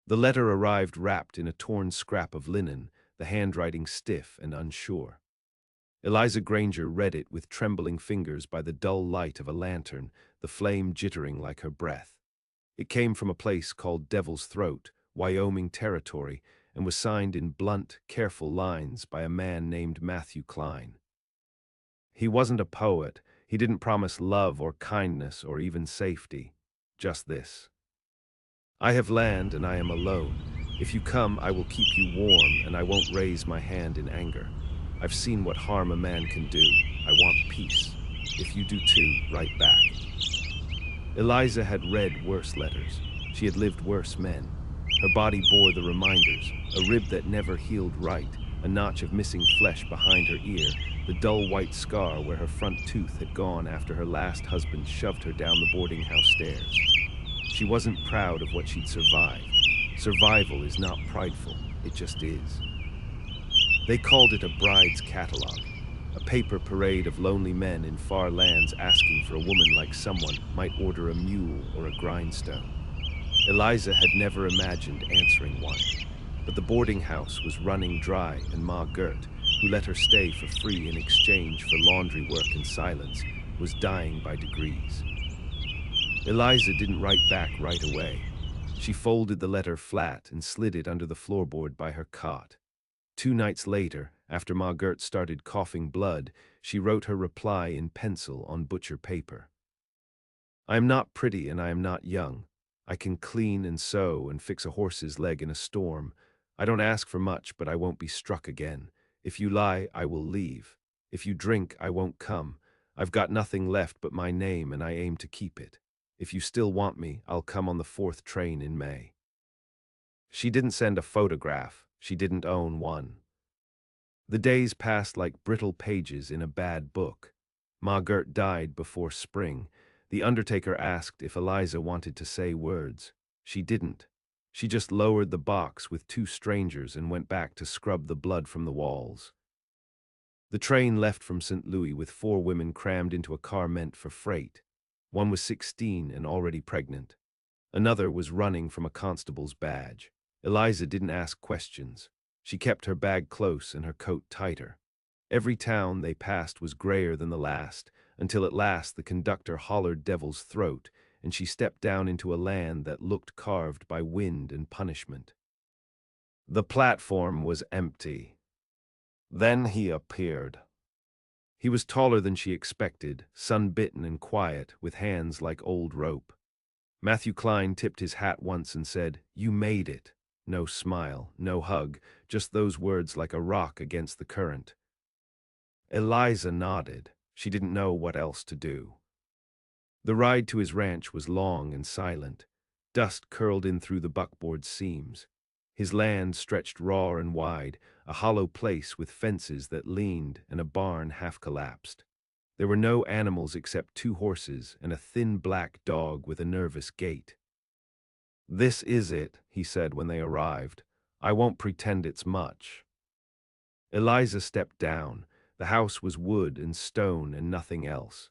The letter arrived wrapped in a torn scrap of linen, the handwriting stiff and unsure. Eliza Granger read it with trembling fingers by the dull light of a lantern, the flame jittering like her breath. It came from a place called Devil's Throat, Wyoming Territory, and was signed in blunt, careful lines by a man named Matthew Klein. He wasn't a poet. He didn't promise love or kindness or even safety. Just this: I have land and I am alone. If you come, I will keep you warm and I won't raise my hand in anger. I've seen what harm a man can do. I want peace. If you do too, write back. Eliza had read worse letters. She had lived worse men. Her body bore the reminders: a rib that never healed right, a notch of missing flesh behind her ear, the dull white scar where her front tooth had gone after her last husband shoved her down the boarding house stairs. She wasn't proud of what she'd survived. Survival is not prideful, it just is. They called it a bride's catalog, a paper parade of lonely men in far lands asking for a woman like someone might order a mule or a grindstone. Eliza had never imagined answering one, but the boarding house was running dry, and Ma Gert, who let her stay for free in exchange for laundry work and silence, was dying by degrees. Eliza didn't write back right away. She folded the letter flat and slid it under the floorboard by her cot. 2 nights later, after Ma Gert started coughing blood, she wrote her reply in pencil on butcher paper. I am not pretty and I am not young. I can clean and sew and fix a horse's leg in a storm. I don't ask for much, but I won't be struck again. If you lie, I will leave. If you drink, I won't come. I've got nothing left but my name and I aim to keep it. If you still want me, I'll come on the 4th train in May. She didn't send a photograph. She didn't own one. The days passed like brittle pages in a bad book. Ma Gert died before spring. The undertaker asked if Eliza wanted to say words. She didn't. She just lowered the box with 2 strangers and went back to scrub the blood from the walls. The train left from St. Louis with 4 women crammed into a car meant for freight. One was 16 and already pregnant. Another was running from a constable's badge. Eliza didn't ask questions. She kept her bag close and her coat tighter. Every town they passed was grayer than the last, until at last the conductor hollered Devil's Throat, and she stepped down into a land that looked carved by wind and punishment. The platform was empty. Then he appeared. He was taller than she expected, sun-bitten and quiet, with hands like old rope. Matthew Klein tipped his hat once and said, "You made it." No smile, no hug, just those words like a rock against the current. Eliza nodded. She didn't know what else to do. The ride to his ranch was long and silent. Dust curled in through the buckboard seams. His land stretched raw and wide, a hollow place with fences that leaned and a barn half collapsed. There were no animals except 2 horses and a thin black dog with a nervous gait. "This is it," he said when they arrived. "I won't pretend it's much." Eliza stepped down. The house was wood and stone and nothing else.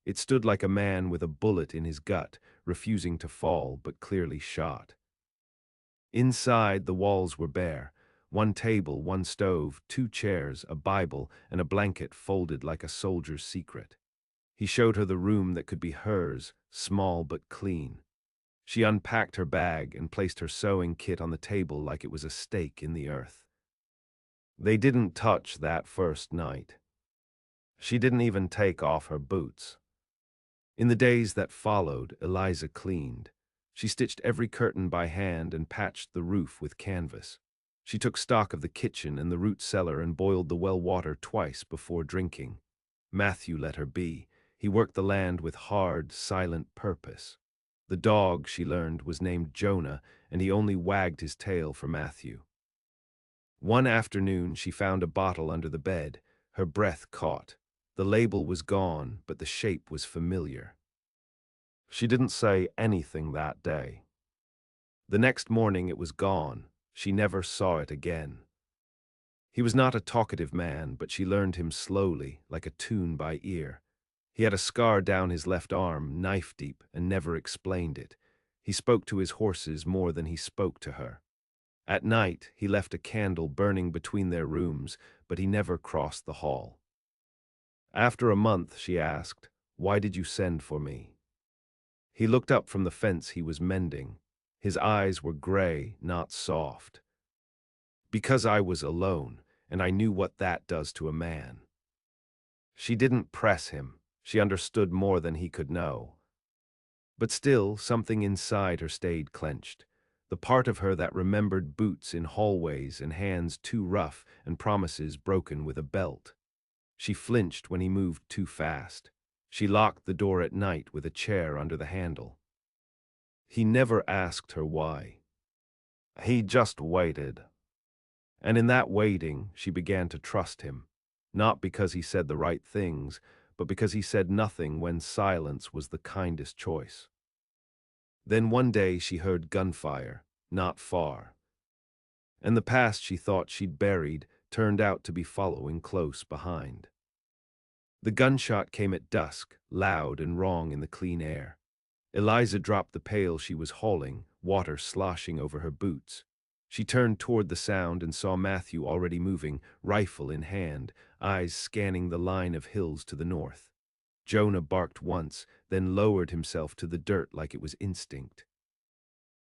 It stood like a man with a bullet in his gut, refusing to fall but clearly shot. Inside, the walls were bare. 1 table, 1 stove, 2 chairs, a Bible, and a blanket folded like a soldier's secret. He showed her the room that could be hers, small but clean. She unpacked her bag and placed her sewing kit on the table like it was a stake in the earth. They didn't touch that first night. She didn't even take off her boots. In the days that followed, Eliza cleaned. She stitched every curtain by hand and patched the roof with canvas. She took stock of the kitchen and the root cellar and boiled the well water twice before drinking. Matthew let her be. He worked the land with hard, silent purpose. The dog, she learned, was named Jonah, and he only wagged his tail for Matthew. One afternoon, she found a bottle under the bed. Her breath caught. The label was gone, but the shape was familiar. She didn't say anything that day. The next morning it was gone. She never saw it again. He was not a talkative man, but she learned him slowly, like a tune by ear. He had a scar down his left arm, knife deep, and never explained it. He spoke to his horses more than he spoke to her. At night, he left a candle burning between their rooms, but he never crossed the hall. After a month, she asked, "Why did you send for me?" He looked up from the fence he was mending. His eyes were gray, not soft. "Because I was alone, and I knew what that does to a man." She didn't press him. She understood more than he could know. But still, something inside her stayed clenched. The part of her that remembered boots in hallways and hands too rough and promises broken with a belt. She flinched when he moved too fast. She locked the door at night with a chair under the handle. He never asked her why. He just waited. And in that waiting, she began to trust him. Not because he said the right things, but because he said nothing when silence was the kindest choice. Then one day she heard gunfire, not far. And the past she thought she'd buried turned out to be following close behind. The gunshot came at dusk, loud and wrong in the clean air. Eliza dropped the pail she was hauling, water sloshing over her boots. She turned toward the sound and saw Matthew already moving, rifle in hand, eyes scanning the line of hills to the north. Jonah barked once, then lowered himself to the dirt like it was instinct.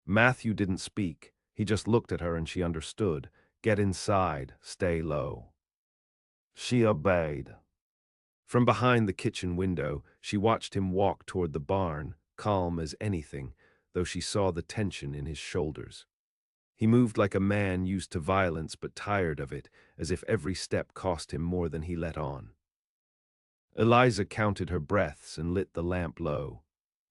Matthew didn't speak. He just looked at her and she understood. Get inside, stay low. She obeyed. From behind the kitchen window, she watched him walk toward the barn, calm as anything, though she saw the tension in his shoulders. He moved like a man used to violence but tired of it, as if every step cost him more than he let on. Eliza counted her breaths and lit the lamp low.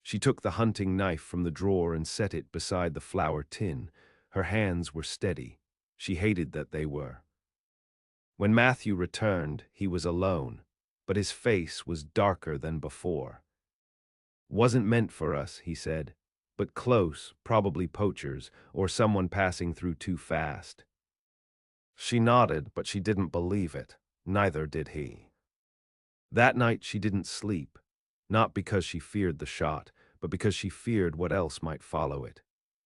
She took the hunting knife from the drawer and set it beside the flour tin. Her hands were steady. She hated that they were. When Matthew returned, he was alone, but his face was darker than before. "Wasn't meant for us," he said, "but close, probably poachers, or someone passing through too fast." She nodded, but she didn't believe it. Neither did he. That night she didn't sleep, not because she feared the shot, but because she feared what else might follow it.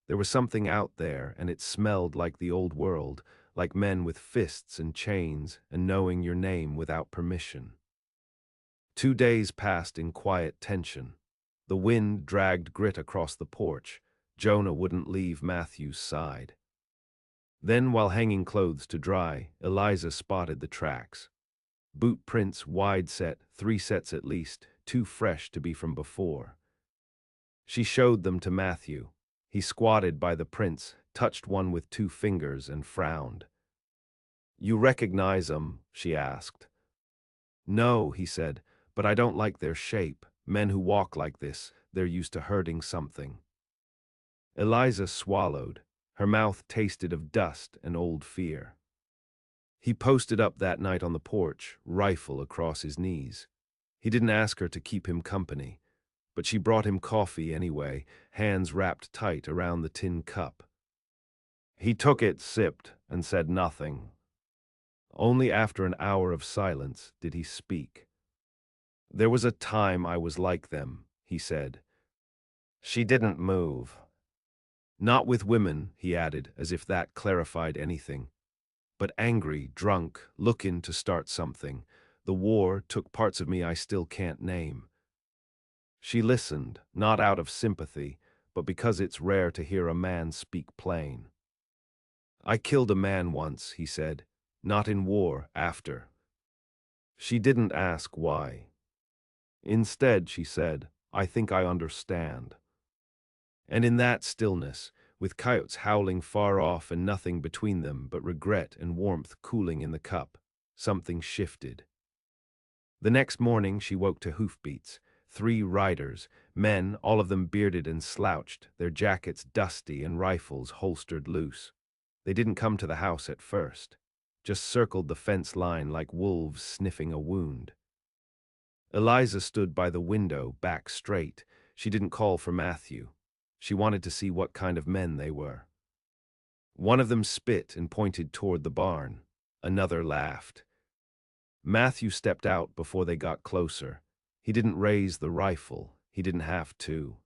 There was something out there, and it smelled like the old world, like men with fists and chains and knowing your name without permission. 2 days passed in quiet tension. The wind dragged grit across the porch. Jonah wouldn't leave Matthew's side. Then, while hanging clothes to dry, Eliza spotted the tracks. Boot prints, wide set, 3 sets at least, too fresh to be from before. She showed them to Matthew. He squatted by the prints, touched one with 2 fingers, and frowned. "You recognize 'em?" she asked. "No," he said, "but I don't like their shape. Men who walk like this, they're used to hurting something." Eliza swallowed. Her mouth tasted of dust and old fear. He posted up that night on the porch, rifle across his knees. He didn't ask her to keep him company, but she brought him coffee anyway, hands wrapped tight around the tin cup. He took it, sipped, and said nothing. Only after an hour of silence did he speak. "There was a time I was like them," he said. She didn't move. "Not with women," he added, as if that clarified anything. "But angry, drunk, looking to start something. The war took parts of me I still can't name." She listened, not out of sympathy, but because it's rare to hear a man speak plain. "I killed a man once," he said. "Not in war, after." She didn't ask why. Instead, she said, "I think I understand." And in that stillness, with coyotes howling far off and nothing between them but regret and warmth cooling in the cup, something shifted. The next morning she woke to hoofbeats. 3 riders, men, all of them bearded and slouched, their jackets dusty and rifles holstered loose. They didn't come to the house at first, just circled the fence line like wolves sniffing a wound. Eliza stood by the window, back straight. She didn't call for Matthew. She wanted to see what kind of men they were. One of them spit and pointed toward the barn. Another laughed. Matthew stepped out before they got closer. He didn't raise the rifle. He didn't have to.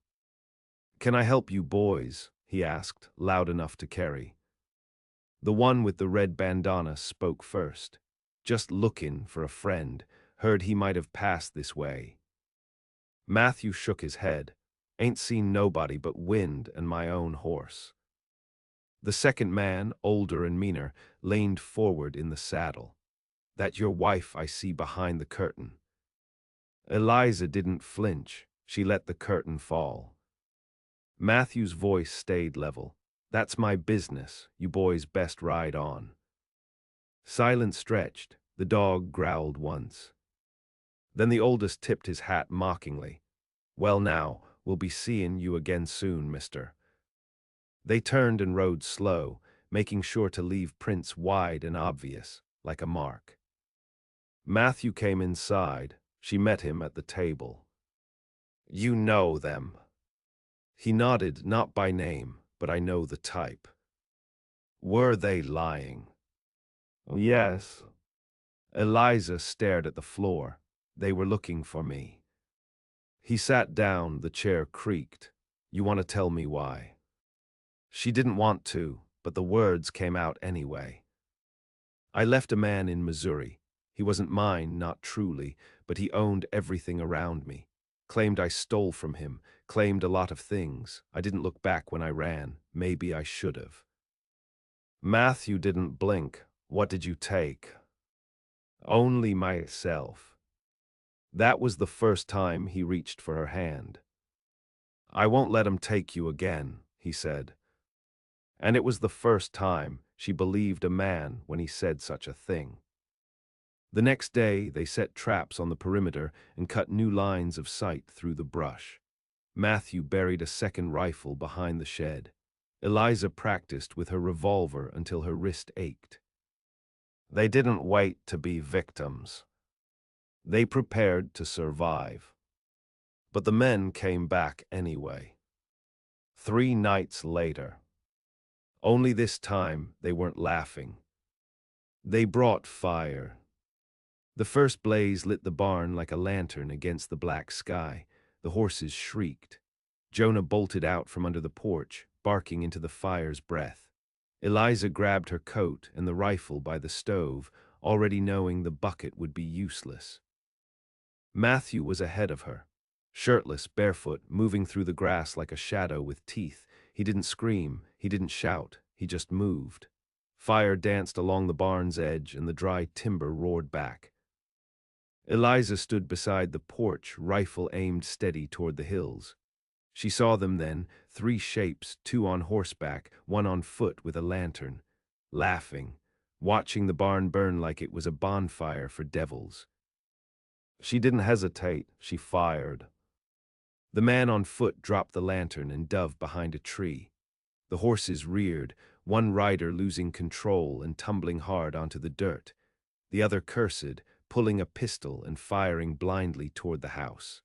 "Can I help you boys?" he asked, loud enough to carry. The one with the red bandana spoke first. "Just lookin' for a friend. Heard he might have passed this way." Matthew shook his head. "Ain't seen nobody but wind and my own horse." The second man, older and meaner, leaned forward in the saddle. "That your wife I see behind the curtain." Eliza didn't flinch. She let the curtain fall. Matthew's voice stayed level. "That's my business. You boys best ride on." Silence stretched. The dog growled once. Then the oldest tipped his hat mockingly. "Well now, we'll be seein' you again soon, mister." They turned and rode slow, making sure to leave prints wide and obvious, like a mark. Matthew came inside. She met him at the table. "You know them." He nodded, "Not by name, but I know the type." "Were they lying?" "Yes." Eliza stared at the floor. "They were looking for me." He sat down, the chair creaked. "You want to tell me why?" She didn't want to, but the words came out anyway. "I left a man in Missouri. He wasn't mine, not truly, but he owned everything around me. Claimed I stole from him, claimed a lot of things. I didn't look back when I ran. Maybe I should have." Matthew didn't blink. "What did you take?" "Only myself." That was the first time he reached for her hand. "I won't let him take you again," he said. And it was the first time she believed a man when he said such a thing. The next day, they set traps on the perimeter and cut new lines of sight through the brush. Matthew buried a second rifle behind the shed. Eliza practiced with her revolver until her wrist ached. They didn't wait to be victims. They prepared to survive. But the men came back anyway. 3 nights later. Only this time they weren't laughing. They brought fire. The first blaze lit the barn like a lantern against the black sky. The horses shrieked. Jonah bolted out from under the porch, barking into the fire's breath. Eliza grabbed her coat and the rifle by the stove, already knowing the bucket would be useless. Matthew was ahead of her. Shirtless, barefoot, moving through the grass like a shadow with teeth. He didn't scream, he didn't shout, he just moved. Fire danced along the barn's edge and the dry timber roared back. Eliza stood beside the porch, rifle aimed steady toward the hills. She saw them then, 3 shapes, 2 on horseback, 1 on foot with a lantern, laughing, watching the barn burn like it was a bonfire for devils. She didn't hesitate, she fired. The man on foot dropped the lantern and dove behind a tree. The horses reared, one rider losing control and tumbling hard onto the dirt, the other cursed, pulling a pistol and firing blindly toward the house.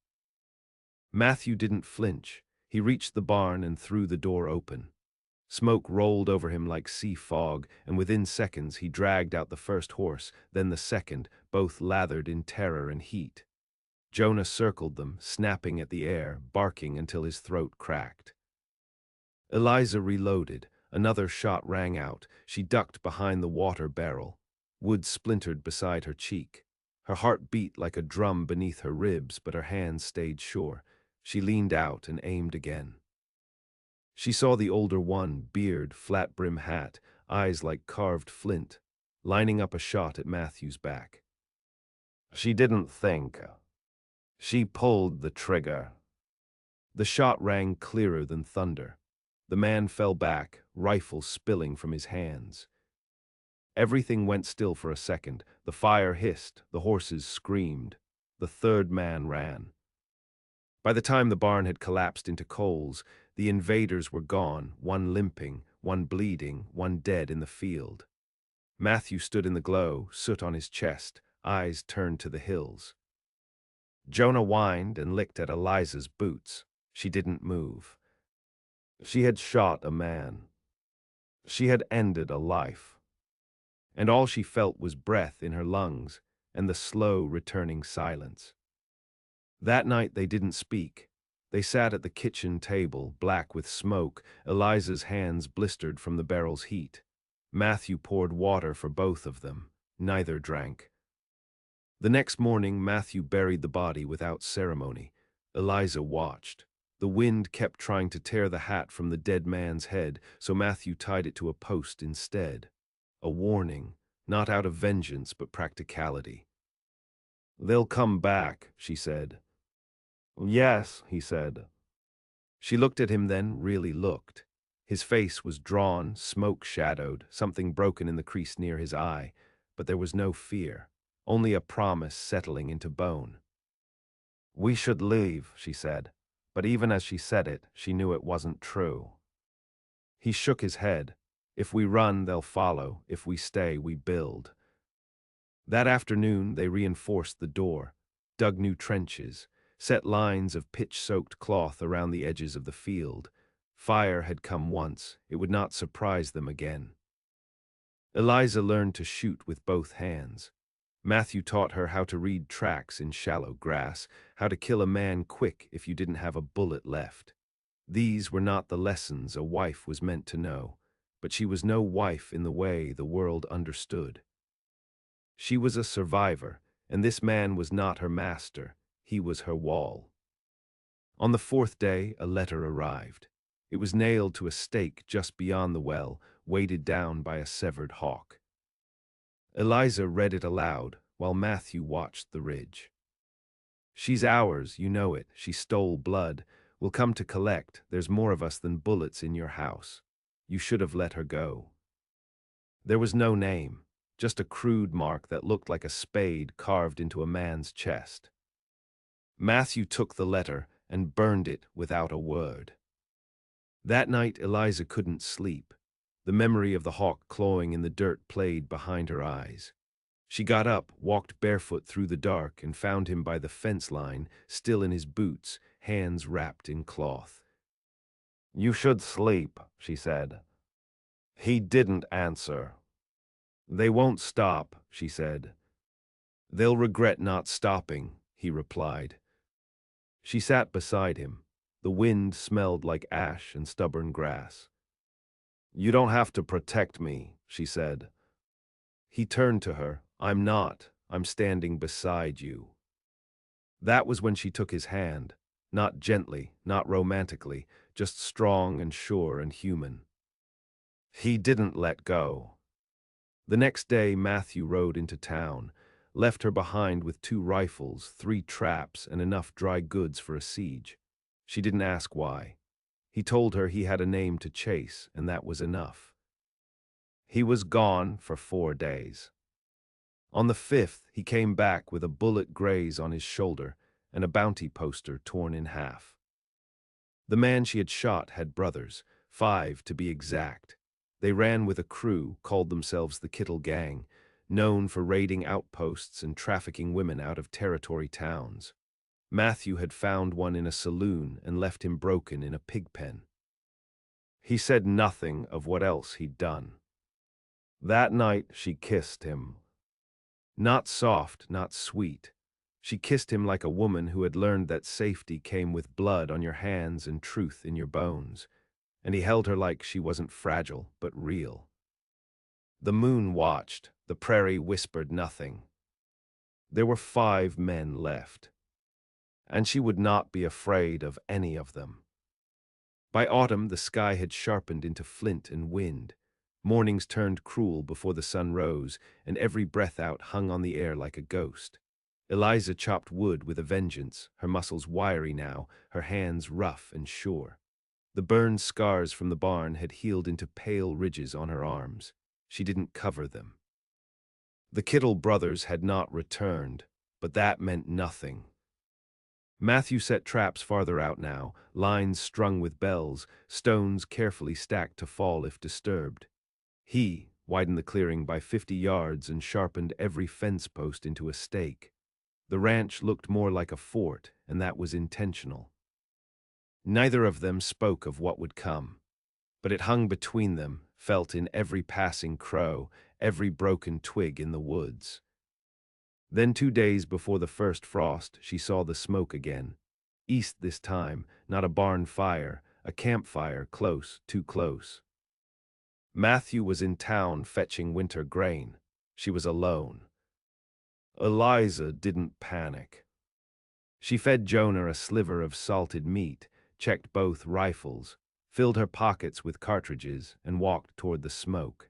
Matthew didn't flinch. He reached the barn and threw the door open. Smoke rolled over him like sea fog, and within seconds he dragged out the first horse, then the second, both lathered in terror and heat. Jonah circled them, snapping at the air, barking until his throat cracked. Eliza reloaded. Another shot rang out. She ducked behind the water barrel. Wood splintered beside her cheek. Her heart beat like a drum beneath her ribs, but her hands stayed sure. She leaned out and aimed again. She saw the older one, beard, flat-brim hat, eyes like carved flint, lining up a shot at Matthew's back. She didn't think. She pulled the trigger. The shot rang clearer than thunder. The man fell back, rifle spilling from his hands. Everything went still for a second. The fire hissed, the horses screamed. The third man ran. By the time the barn had collapsed into coals, the invaders were gone, one limping, one bleeding, one dead in the field. Matthew stood in the glow, soot on his chest, eyes turned to the hills. Jonah whined and licked at Eliza's boots. She didn't move. She had shot a man. She had ended a life. And all she felt was breath in her lungs and the slow returning silence. That night they didn't speak. They sat at the kitchen table, black with smoke, Eliza's hands blistered from the barrel's heat. Matthew poured water for both of them. Neither drank. The next morning, Matthew buried the body without ceremony. Eliza watched. The wind kept trying to tear the hat from the dead man's head, so Matthew tied it to a post instead. A warning, not out of vengeance but practicality. "They'll come back," she said. "Yes," he said. She looked at him then, really looked. His face was drawn, smoke-shadowed, something broken in the crease near his eye, but there was no fear, only a promise settling into bone. "We should leave," she said, but even as she said it, she knew it wasn't true. He shook his head. "If we run, they'll follow. If we stay, we build." That afternoon, they reinforced the door, dug new trenches, set lines of pitch-soaked cloth around the edges of the field. Fire had come once, it would not surprise them again. Eliza learned to shoot with both hands. Matthew taught her how to read tracks in shallow grass, how to kill a man quick if you didn't have a bullet left. These were not the lessons a wife was meant to know, but she was no wife in the way the world understood. She was a survivor, and this man was not her master, he was her wall. On the fourth day, a letter arrived. It was nailed to a stake just beyond the well, weighted down by a severed hawk. Eliza read it aloud, while Matthew watched the ridge. "She's ours, you know it, she stole blood. We'll come to collect, there's more of us than bullets in your house. You should have let her go." There was no name, just a crude mark that looked like a spade carved into a man's chest. Matthew took the letter and burned it without a word. That night, Eliza couldn't sleep. The memory of the hawk clawing in the dirt played behind her eyes. She got up, walked barefoot through the dark, and found him by the fence line, still in his boots, hands wrapped in cloth. "You should sleep," she said. He didn't answer. "They won't stop," she said. "They'll regret not stopping," he replied. She sat beside him. The wind smelled like ash and stubborn grass. "You don't have to protect me," she said. He turned to her. I'm standing beside you." That was when she took his hand, not gently, not romantically, just strong and sure and human. He didn't let go. The next day, Matthew rode into town, left her behind with 2 rifles, 3 traps, and enough dry goods for a siege. She didn't ask why. He told her he had a name to chase, and that was enough. He was gone for 4 days. On the 5th, he came back with a bullet graze on his shoulder and a bounty poster torn in half. The man she had shot had brothers, 5 to be exact. They ran with a crew, called themselves the Kittle Gang, known for raiding outposts and trafficking women out of territory towns. Matthew had found one in a saloon and left him broken in a pig pen. He said nothing of what else he'd done. That night, she kissed him. Not soft, not sweet. She kissed him like a woman who had learned that safety came with blood on your hands and truth in your bones. And he held her like she wasn't fragile, but real. The moon watched, the prairie whispered nothing. There were 5 men left. And she would not be afraid of any of them. By autumn, the sky had sharpened into flint and wind. Mornings turned cruel before the sun rose, and every breath out hung on the air like a ghost. Eliza chopped wood with a vengeance, her muscles wiry now, her hands rough and sure. The burned scars from the barn had healed into pale ridges on her arms. She didn't cover them. The Kittle brothers had not returned, but that meant nothing. Matthew set traps farther out now, lines strung with bells, stones carefully stacked to fall if disturbed. He widened the clearing by 50 yards and sharpened every fence post into a stake. The ranch looked more like a fort, and that was intentional. Neither of them spoke of what would come, but it hung between them, felt in every passing crow, every broken twig in the woods. Then 2 days before the first frost, she saw the smoke again. East this time, not a barn fire, a campfire, close, too close. Matthew was in town fetching winter grain. She was alone. Eliza didn't panic. She fed Jonah a sliver of salted meat, checked both rifles, filled her pockets with cartridges, and walked toward the smoke.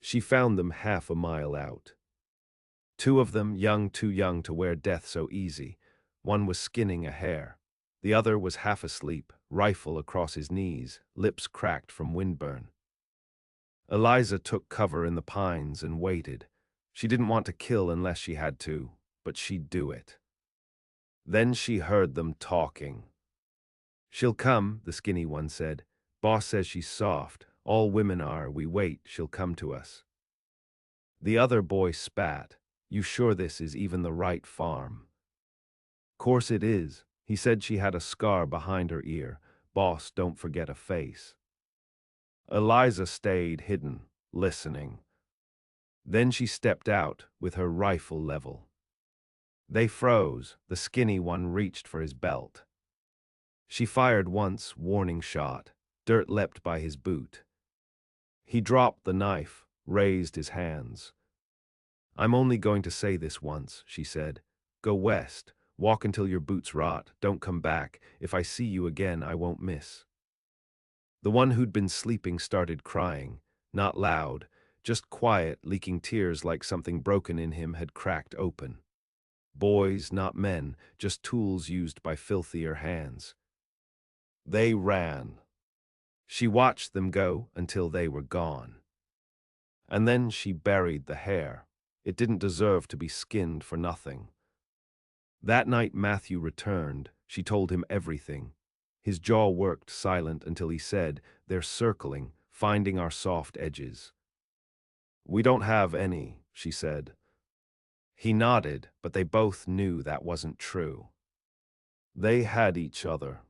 She found them half a mile out. Two of them, too young to wear death so easy. One was skinning a hare. The other was half asleep, rifle across his knees, lips cracked from windburn. Eliza took cover in the pines and waited. She didn't want to kill unless she had to, but she'd do it. Then she heard them talking. "She'll come," the skinny one said. "Boss says she's soft. All women are. We wait, she'll come to us." The other boy spat. "You sure this is even the right farm?" "Course it is." He said she had a scar behind her ear. "Boss, don't forget a face." Eliza stayed hidden, listening. Then she stepped out with her rifle level. They froze. The skinny one reached for his belt. She fired once, warning shot. Dirt leapt by his boot. He dropped the knife, raised his hands. "I'm only going to say this once," she said. "Go west. Walk until your boots rot. Don't come back. If I see you again, I won't miss." The one who'd been sleeping started crying, not loud, just quiet, leaking tears like something broken in him had cracked open. Boys, not men, just tools used by filthier hands. They ran. She watched them go until they were gone. And then she buried the hare. It didn't deserve to be skinned for nothing. That night Matthew returned. She told him everything. His jaw worked silent until he said, "They're circling, finding our soft edges." "We don't have any," she said. He nodded, but they both knew that wasn't true. They had each other.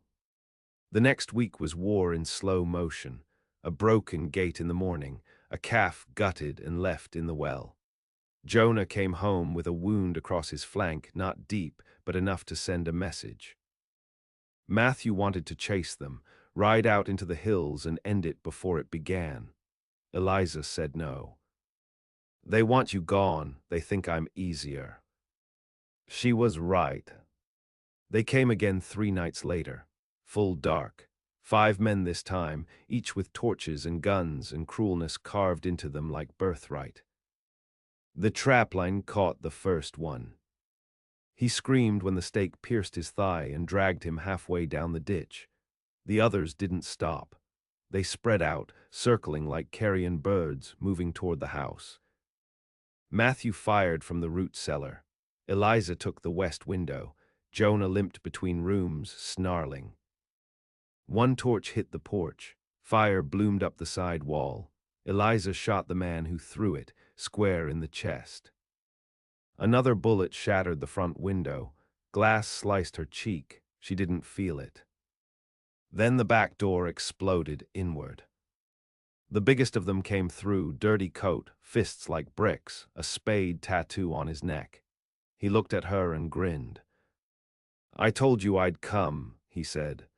The next week was war in slow motion. A broken gate in the morning, a calf gutted and left in the well. Jonah came home with a wound across his flank, not deep, but enough to send a message. Matthew wanted to chase them, ride out into the hills and end it before it began. Eliza said no. "They want you gone. They think I'm easier." She was right. They came again 3 nights later, full dark. 5 men this time, each with torches and guns and cruelness carved into them like birthright. The trapline caught the first one. He screamed when the stake pierced his thigh and dragged him halfway down the ditch. The others didn't stop. They spread out, circling like carrion birds, moving toward the house. Matthew fired from the root cellar. Eliza took the west window. Jonah limped between rooms, snarling. One torch hit the porch. Fire bloomed up the side wall. Eliza shot the man who threw it, square in the chest. Another bullet shattered the front window. Glass sliced her cheek. She didn't feel it. Then the back door exploded inward. The biggest of them came through, dirty coat, fists like bricks, a spade tattoo on his neck. He looked at her and grinned. "I told you I'd come," he said.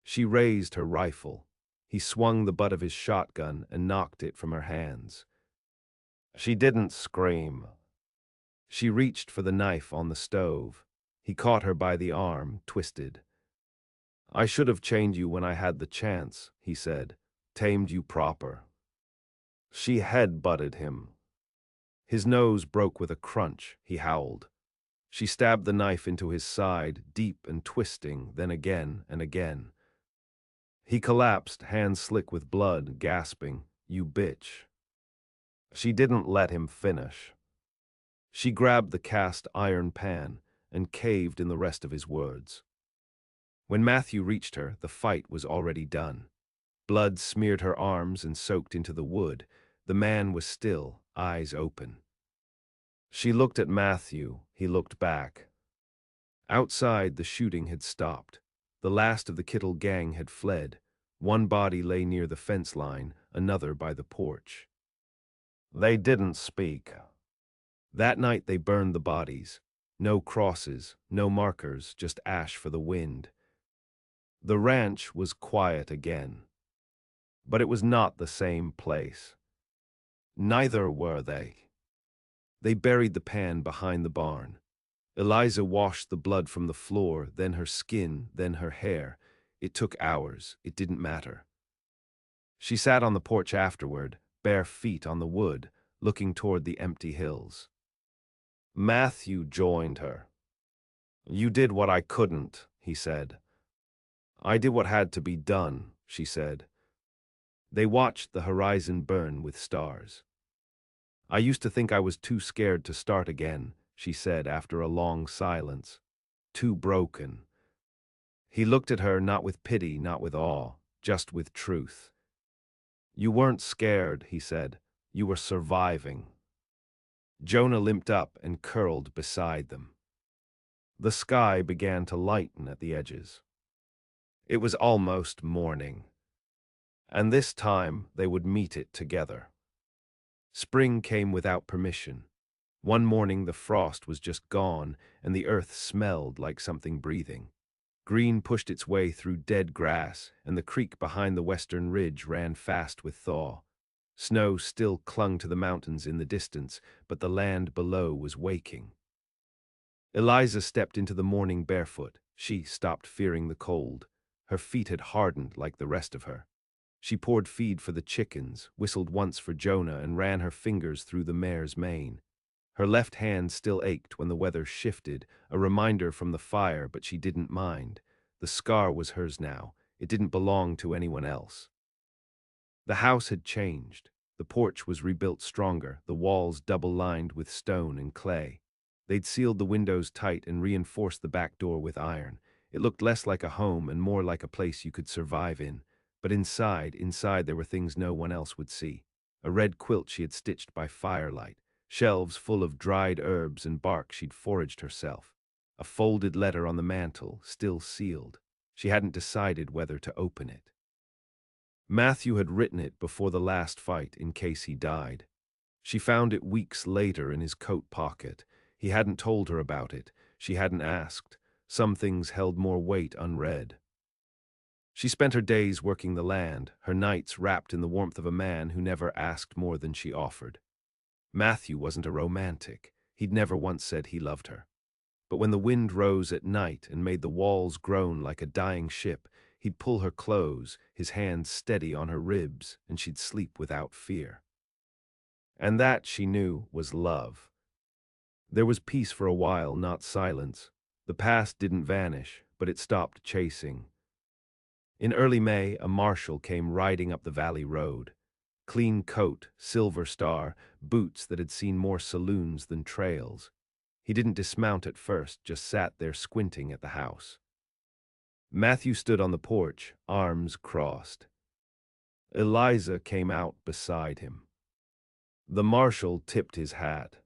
She raised her rifle. He swung the butt of his shotgun and knocked it from her hands. She didn't scream. She reached for the knife on the stove. He caught her by the arm, twisted. "I should have chained you when I had the chance," he said. "Tamed you proper." She head-butted him. His nose broke with a crunch. He howled. She stabbed the knife into his side, deep and twisting, then again and again. He collapsed, hands slick with blood, gasping, "You bitch." She didn't let him finish. She grabbed the cast iron pan and caved in the rest of his words. When Matthew reached her, the fight was already done. Blood smeared her arms and soaked into the wood. The man was still, eyes open. She looked at Matthew. He looked back. Outside, the shooting had stopped. The last of the Kittle gang had fled. One body lay near the fence line, another by the porch. They didn't speak. That night they burned the bodies. No crosses, no markers, just ash for the wind. The ranch was quiet again. But it was not the same place. Neither were they. They buried the pan behind the barn. Eliza washed the blood from the floor, then her skin, then her hair. It took hours. It didn't matter. She sat on the porch afterward, bare feet on the wood, looking toward the empty hills. Matthew joined her. "You did what I couldn't," he said. "I did what had to be done," she said. They watched the horizon burn with stars. "I used to think I was too scared to start again," she said after a long silence. "Too broken." He looked at her, not with pity, not with awe, just with truth. "You weren't scared," he said. "You were surviving." Jonah limped up and curled beside them. The sky began to lighten at the edges. It was almost morning. And this time they would meet it together. Spring came without permission. One morning the frost was just gone, and the earth smelled like something breathing. Green pushed its way through dead grass, and the creek behind the western ridge ran fast with thaw. Snow still clung to the mountains in the distance, but the land below was waking. Eliza stepped into the morning barefoot. She stopped fearing the cold. Her feet had hardened like the rest of her. She poured feed for the chickens, whistled once for Jonah, and ran her fingers through the mare's mane. Her left hand still ached when the weather shifted, a reminder from the fire, but she didn't mind. The scar was hers now. It didn't belong to anyone else. The house had changed. The porch was rebuilt stronger, the walls double-lined with stone and clay. They'd sealed the windows tight and reinforced the back door with iron. It looked less like a home and more like a place you could survive in. But inside there were things no one else would see. A red quilt she had stitched by firelight, shelves full of dried herbs and bark she'd foraged herself, a folded letter on the mantel, still sealed. She hadn't decided whether to open it. Matthew had written it before the last fight in case he died. She found it weeks later in his coat pocket. He hadn't told her about it. She hadn't asked. Some things held more weight unread. She spent her days working the land, her nights wrapped in the warmth of a man who never asked more than she offered. Matthew wasn't a romantic. He'd never once said he loved her. But when the wind rose at night and made the walls groan like a dying ship, he'd pull her close, his hands steady on her ribs, and she'd sleep without fear. And that, she knew, was love. There was peace for a while, not silence. The past didn't vanish, but it stopped chasing. In early May, a marshal came riding up the valley road. Clean coat, silver star, boots that had seen more saloons than trails. He didn't dismount at first, just sat there squinting at the house. Matthew stood on the porch, arms crossed. Eliza came out beside him. The marshal tipped his hat.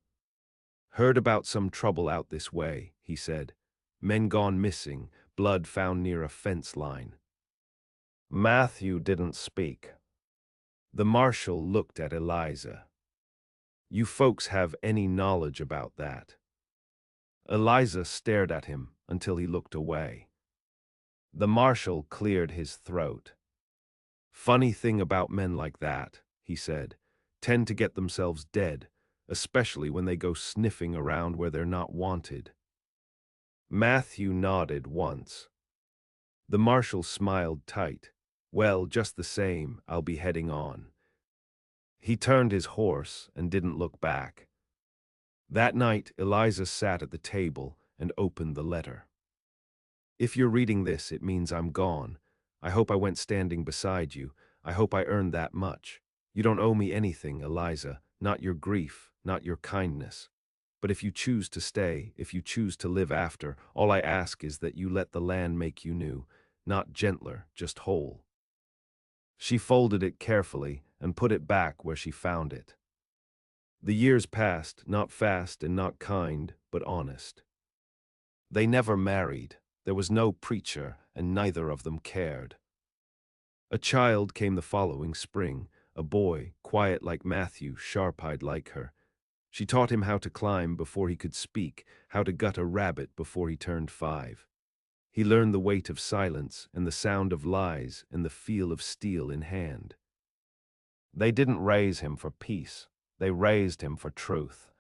"Heard about some trouble out this way," he said. "Men gone missing, blood found near a fence line." Matthew didn't speak. The marshal looked at Eliza. "You folks have any knowledge about that?" Eliza stared at him until he looked away. The marshal cleared his throat. "Funny thing about men like that," he said, "tend to get themselves dead, especially when they go sniffing around where they're not wanted." Matthew nodded once. The marshal smiled tight. "Well, just the same, I'll be heading on." He turned his horse and didn't look back. That night, Eliza sat at the table and opened the letter. "If you're reading this, it means I'm gone. I hope I went standing beside you. I hope I earned that much. You don't owe me anything, Eliza, not your grief, not your kindness. But if you choose to stay, if you choose to live after, all I ask is that you let the land make you new, not gentler, just whole." She folded it carefully and put it back where she found it. The years passed, not fast and not kind, but honest. They never married. There was no preacher, and neither of them cared. A child came the following spring, a boy, quiet like Matthew, sharp-eyed like her. She taught him how to climb before he could speak, how to gut a rabbit before he turned 5. He learned the weight of silence and the sound of lies and the feel of steel in hand. They didn't raise him for peace. They raised him for truth.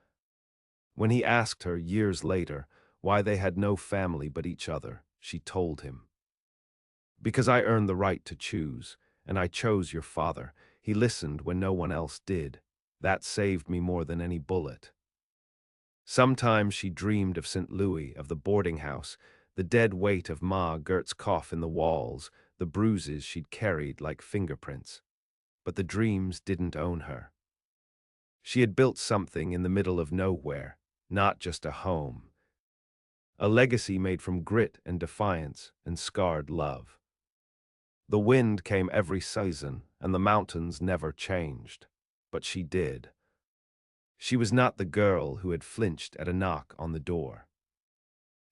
When he asked her years later why they had no family but each other, she told him, "Because I earned the right to choose, and I chose your father. He listened when no one else did. That saved me more than any bullet." Sometimes she dreamed of St. Louis, of the boarding house, the dead weight of Ma Gert's cough in the walls, the bruises she'd carried like fingerprints. But the dreams didn't own her. She had built something in the middle of nowhere, not just a home. A legacy made from grit and defiance and scarred love. The wind came every season, and the mountains never changed. But she did. She was not the girl who had flinched at a knock on the door.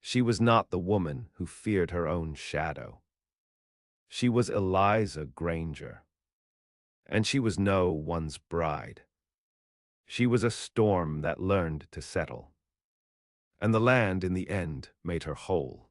She was not the woman who feared her own shadow. She was Eliza Granger. And she was no one's bride. She was a storm that learned to settle. And the land, in the end, made her whole.